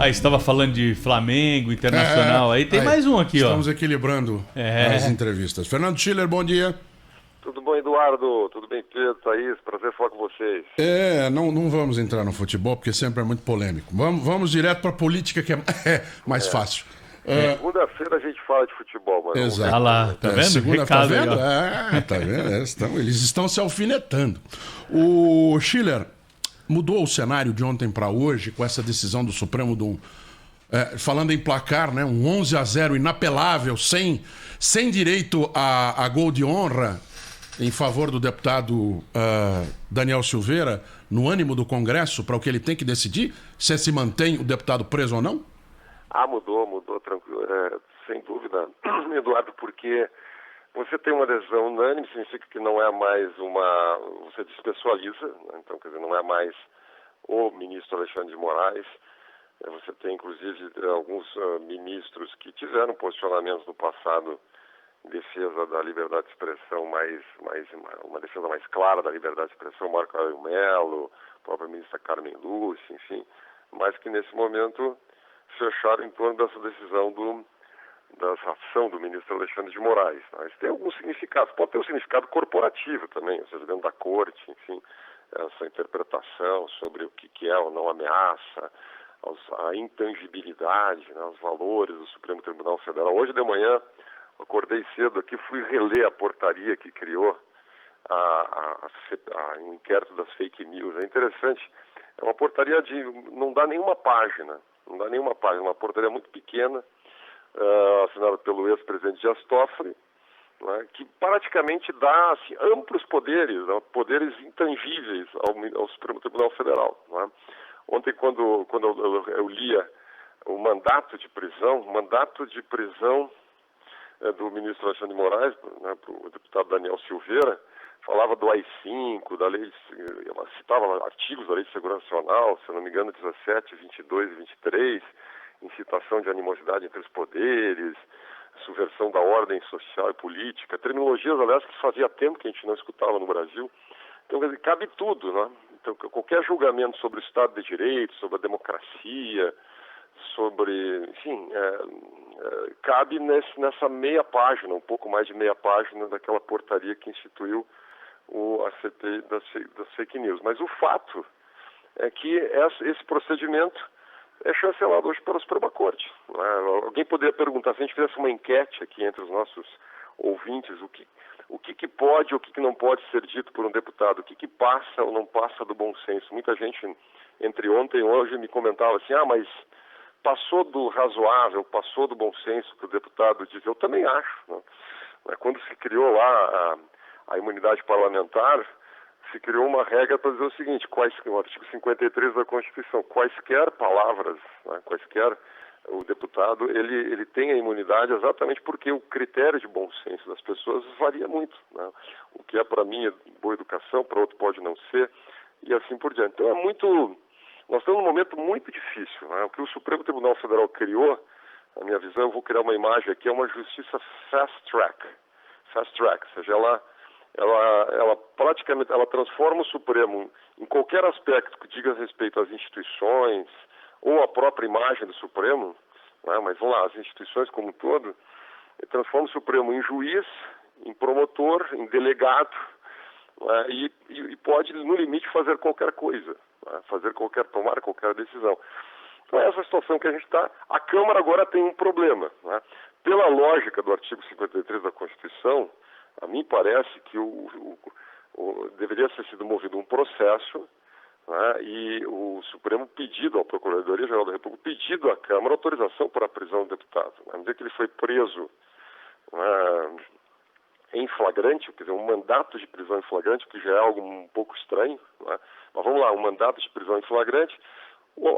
Aí estava falando de Flamengo, Internacional, aí tem mais um aqui, ó. Estamos equilibrando as entrevistas. Fernando Schiller, bom dia. Tudo bom, Eduardo? Tudo bem, Pedro, Thaís? Prazer falar com vocês. Não vamos entrar no futebol, porque sempre é muito polêmico. Vamos direto para a política, que é mais fácil. Segunda-feira a gente fala de futebol, mano. Exato. Olha lá, tá vendo? Segunda, tá Recado aí, vendo? ó. Tá vendo? Eles estão se alfinetando. O Schiller mudou o cenário de ontem para hoje com essa decisão do Supremo falando em placar, né? Um 11-0 inapelável, sem direito a gol de honra em favor do deputado Daniel Silveira, no ânimo do Congresso, para o que ele tem que decidir, se mantém o deputado preso ou não? Mudou, tranquilo. Sem dúvida, Eduardo, porque você tem uma decisão unânime, significa que não é mais você despessoaliza, né? Então, quer dizer, não é mais o ministro Alexandre de Moraes. Você tem, inclusive, alguns ministros que tiveram posicionamentos no passado em defesa da liberdade de expressão, uma defesa mais clara da liberdade de expressão, Marco Aurélio Mello, a própria ministra Carmen Lúcia, enfim, mas que nesse momento fecharam em torno dessa decisão dessa ação do ministro Alexandre de Moraes. Mas tem alguns significados, pode ter um significado corporativo também, ou seja, dentro da corte, enfim, essa interpretação sobre o que é ou não ameaça, a intangibilidade, né, os valores do Supremo Tribunal Federal. Hoje de manhã, acordei cedo aqui, fui reler a portaria que criou o inquérito das fake news. É interessante, é uma portaria não dá nenhuma página, uma portaria muito pequena, assinada pelo ex-presidente Dias Toffoli, né, que praticamente dá assim, amplos poderes, né, poderes intangíveis ao Supremo Tribunal Federal. Né. Ontem, quando eu lia o mandato de prisão do ministro Alexandre de Moraes, né, para o deputado Daniel Silveira, falava do AI-5, da lei, citava artigos da Lei de Segurança Nacional, se eu não me engano, 17, 22 e 23, incitação de animosidade entre os poderes, subversão da ordem social e política, terminologias, aliás, que fazia tempo que a gente não escutava no Brasil. Então, quer dizer, cabe tudo, né? Então, qualquer julgamento sobre o Estado de Direito, sobre a democracia, enfim, cabe nessa meia página, um pouco mais de meia página daquela portaria que instituiu a CPI das fake news. Mas o fato é que esse procedimento é chancelado hoje pela Suprema Corte. Alguém poderia perguntar, se a gente fizesse uma enquete aqui entre os nossos ouvintes, o que pode ou o que não pode ser dito por um deputado, o que passa ou não passa do bom senso. Muita gente, entre ontem e hoje, me comentava assim, mas passou do razoável, passou do bom senso que o deputado diz. Eu também acho. Né? Quando se criou lá a imunidade parlamentar, se criou uma regra para dizer o seguinte, o artigo 53 da Constituição, quaisquer palavras, né, o deputado, ele tem a imunidade exatamente porque o critério de bom senso das pessoas varia muito. Né? O que é para mim é boa educação, para outro pode não ser, e assim por diante. Então nós estamos num momento muito difícil. Né? O que o Supremo Tribunal Federal criou, na minha visão, eu vou criar uma imagem aqui, é uma justiça fast track, ou seja, ela praticamente transforma o Supremo em qualquer aspecto que diga respeito às instituições ou à própria imagem do Supremo, né? Mas vamos lá, as instituições como um todo, transforma o Supremo em juiz, em promotor, em delegado, né? E pode, no limite, fazer qualquer coisa, né? Tomar qualquer decisão. Então, essa situação que a gente está. A Câmara agora tem um problema. Né? Pela lógica do artigo 53 da Constituição, a mim parece que deveria ter sido movido um processo, né? E o Supremo pedido à Procuradoria-Geral da República, pedido à Câmara autorização para a prisão do deputado. À medida que ele foi preso em flagrante, quer dizer, um mandato de prisão em flagrante, que já é algo um pouco estranho, né? Mas vamos lá, um mandato de prisão em flagrante,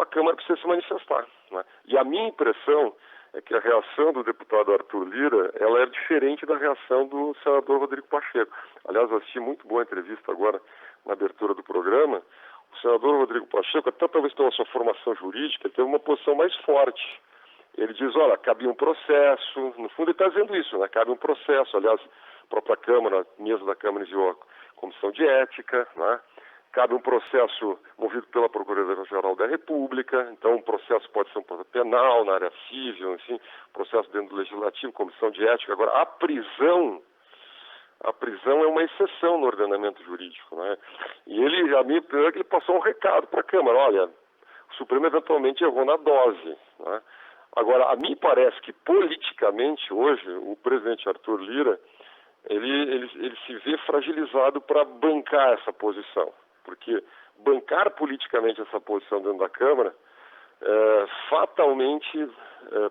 a Câmara precisa se manifestar. Né? E a minha impressão é que a reação do deputado Arthur Lira, ela é diferente da reação do senador Rodrigo Pacheco. Aliás, eu assisti muito boa entrevista agora na abertura do programa. O senador Rodrigo Pacheco, até talvez pela sua formação jurídica, teve uma posição mais forte. Ele diz, olha, cabe um processo, no fundo ele está dizendo isso, né? Cabe um processo, aliás, a própria Câmara, a mesa da Câmara enviou a comissão de ética, né? cabe um processo movido pela Procuradoria-Geral da República, então um processo pode ser um processo penal, na área civil, enfim, processo dentro do Legislativo, comissão de ética. Agora, a prisão é uma exceção no ordenamento jurídico, né? E ele passou um recado para a Câmara: olha, o Supremo eventualmente errou na dose, né? Agora, a mim parece que politicamente hoje o presidente Arthur Lira ele se vê fragilizado para bancar essa posição, porque bancar politicamente essa posição dentro da Câmara fatalmente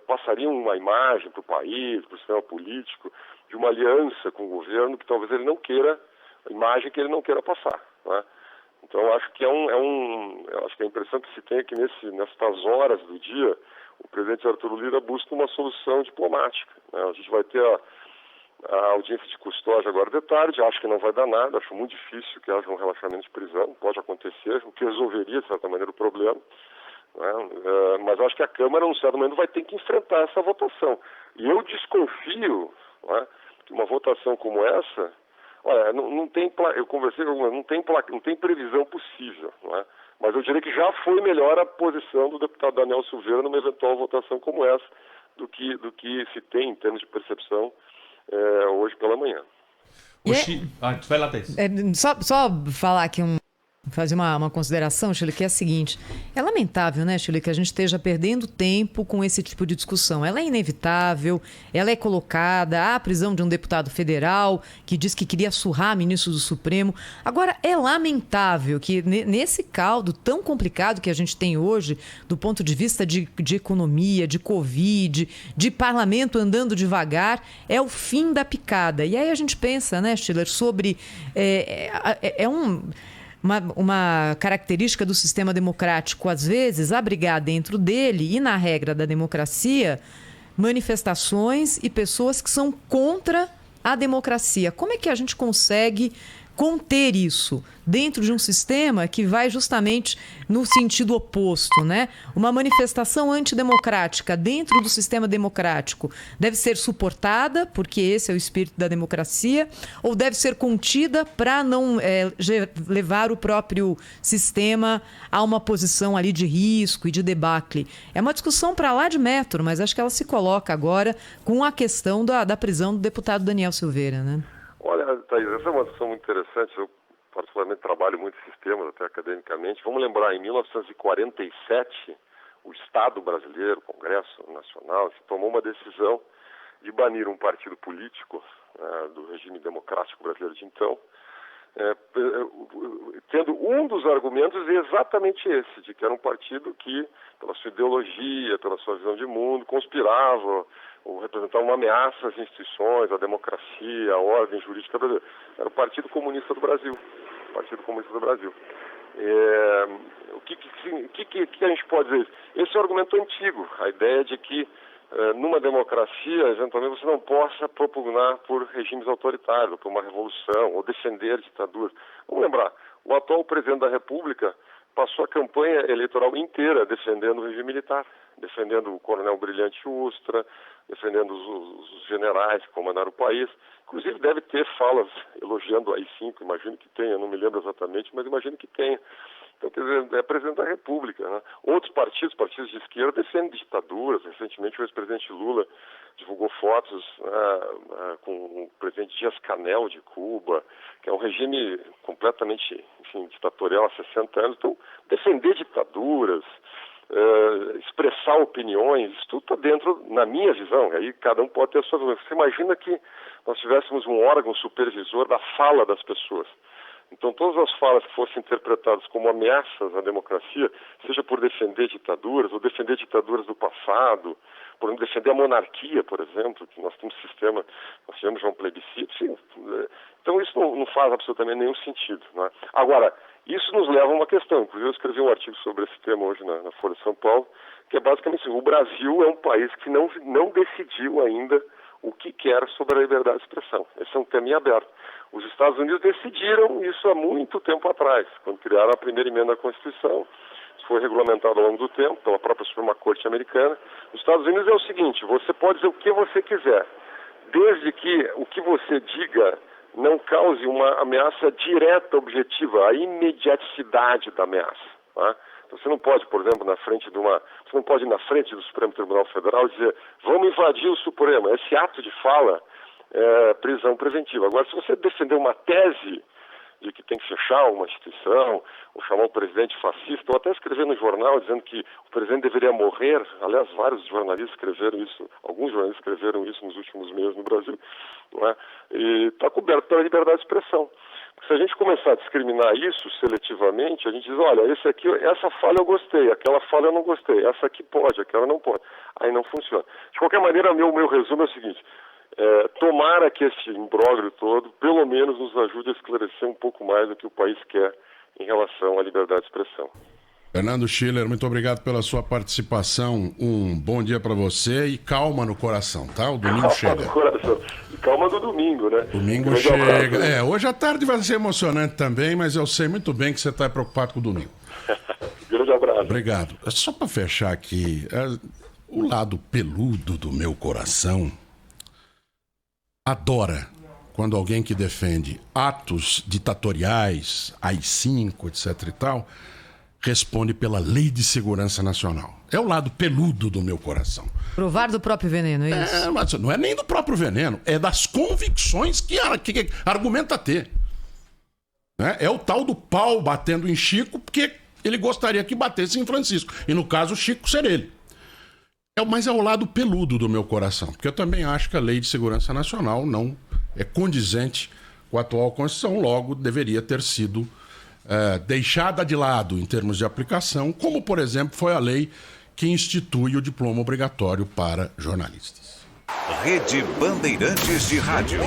passaria uma imagem para o país, para o sistema político, de uma aliança com o governo que talvez ele não queira, a imagem que ele não queira passar, né? Então eu acho que eu acho que a impressão que se tem é que nestas horas do dia o presidente Arthur Lira busca uma solução diplomática, né? A gente vai ter a audiência de custódia agora de tarde, acho que não vai dar nada, acho muito difícil que haja um relaxamento de prisão, pode acontecer, o que resolveria de certa maneira o problema, né? Mas acho que a Câmara, num certo momento, vai ter que enfrentar essa votação. E eu desconfio, né, que uma votação como essa, olha, eu conversei com não tem previsão possível, né? Mas eu diria que já foi melhor a posição do deputado Daniel Silveira numa eventual votação como essa do que se tem em termos de percepção hoje pela manhã. Vai lá, Thaís. Só falar aqui fazer uma consideração, Chile, que é a seguinte: é lamentável, né, Chile, que a gente esteja perdendo tempo com esse tipo de discussão. Ela é inevitável, ela é colocada, a prisão de um deputado federal que diz que queria surrar ministro do Supremo. Agora, é lamentável que nesse caldo tão complicado que a gente tem hoje, do ponto de vista de economia, de Covid, de parlamento andando devagar, é o fim da picada. E aí a gente pensa, né, Schiller, sobre... Uma característica do sistema democrático, às vezes, abrigar dentro dele e na regra da democracia manifestações e pessoas que são contra a democracia. Como é que a gente consegue conter isso dentro de um sistema que vai justamente no sentido oposto, né? Uma manifestação antidemocrática dentro do sistema democrático deve ser suportada, porque esse é o espírito da democracia, ou deve ser contida para não levar o próprio sistema a uma posição ali de risco e de debacle. É uma discussão para lá de metro, mas acho que ela se coloca agora com a questão da prisão do deputado Daniel Silveira, né? Olha, Thaís, essa é uma discussão muito interessante. Eu, particularmente, trabalho muito esses temas, até academicamente. Vamos lembrar, em 1947, o Estado brasileiro, o Congresso Nacional, se tomou uma decisão de banir um partido político do regime democrático brasileiro de então, tendo um dos argumentos exatamente esse, de que era um partido que, pela sua ideologia, pela sua visão de mundo, conspirava ou representava uma ameaça às instituições, à democracia, à ordem jurídica brasileira. Era o Partido Comunista do Brasil. Partido Comunista do Brasil. O que a gente pode dizer? Esse é um argumento antigo, a ideia de que numa democracia, eventualmente, você não possa propugnar por regimes autoritários, por uma revolução, ou defender ditaduras. Vamos lembrar, o atual presidente da República passou a campanha eleitoral inteira defendendo o regime militar, defendendo o coronel Brilhante Ustra, defendendo os generais que comandaram o país. Inclusive deve ter falas elogiando o AI-5, imagino que tenha, não me lembro exatamente, mas imagino que tenha. Então, quer dizer, é presidente da República, né? Outros partidos de esquerda, defendem ditaduras. Recentemente, o ex-presidente Lula divulgou fotos com o presidente Dias-Canel de Cuba, que é um regime completamente, enfim, ditatorial há 60 anos. Então, defender ditaduras, expressar opiniões, isso tudo está dentro, na minha visão, aí cada um pode ter a sua visão. Você imagina que nós tivéssemos um órgão supervisor da fala das pessoas. Então, todas as falas que fossem interpretadas como ameaças à democracia, seja por defender ditaduras, ou defender ditaduras do passado, por defender a monarquia, por exemplo, que nós temos sistema, nós tivemos já um plebiscito, sim. Então isso não faz absolutamente nenhum sentido, né? Agora, isso nos leva a uma questão, inclusive eu escrevi um artigo sobre esse tema hoje na Folha de São Paulo, que é basicamente assim: o Brasil é um país que não decidiu ainda o que quer sobre a liberdade de expressão. Esse é um tema em aberto. Os Estados Unidos decidiram isso há muito tempo atrás, quando criaram a primeira emenda à Constituição. Isso foi regulamentado ao longo do tempo pela própria Suprema Corte americana. Nos Estados Unidos é o seguinte: você pode dizer o que você quiser, desde que o que você diga não cause uma ameaça direta, objetiva, a imediaticidade da ameaça. Tá? Então, você não pode, por exemplo, você não pode ir na frente do Supremo Tribunal Federal e dizer, vamos invadir o Supremo. Esse ato de fala é prisão preventiva. Agora, se você defender uma tese de que tem que fechar uma instituição, ou chamar um presidente fascista, ou até escrever no jornal dizendo que o presidente deveria morrer. Aliás, vários jornalistas escreveram isso, alguns jornalistas escreveram isso nos últimos meses no Brasil, não é? E está coberto pela liberdade de expressão. Porque se a gente começar a discriminar isso seletivamente, a gente diz, olha, essa fala eu gostei, aquela fala eu não gostei, essa aqui pode, aquela não pode. Aí não funciona. De qualquer maneira, meu resumo é o seguinte: tomara que esse imbróglio todo, pelo menos, nos ajude a esclarecer um pouco mais o que o país quer em relação à liberdade de expressão. Fernando Schiller, muito obrigado pela sua participação. Um bom dia para você e calma no coração, tá? O domingo chega. Calma no coração. E calma do domingo, né? Domingo chega. Hoje à tarde vai ser emocionante também, mas eu sei muito bem que você está preocupado com o domingo. Grande abraço. Obrigado. Só para fechar aqui, o lado peludo do meu coração adora quando alguém que defende atos ditatoriais, AI-5, etc e tal, responde pela Lei de Segurança Nacional. É o lado peludo do meu coração. Provar do próprio veneno, é isso? Mas não é nem do próprio veneno, é das convicções que argumenta ter. É o tal do pau batendo em Chico, porque ele gostaria que batesse em Francisco. E no caso, Chico ser ele. Mas é o lado peludo do meu coração, porque eu também acho que a Lei de Segurança Nacional não é condizente com a atual Constituição, logo deveria ter sido deixada de lado em termos de aplicação, como, por exemplo, foi a lei que institui o diploma obrigatório para jornalistas. Rede Bandeirantes de Rádio.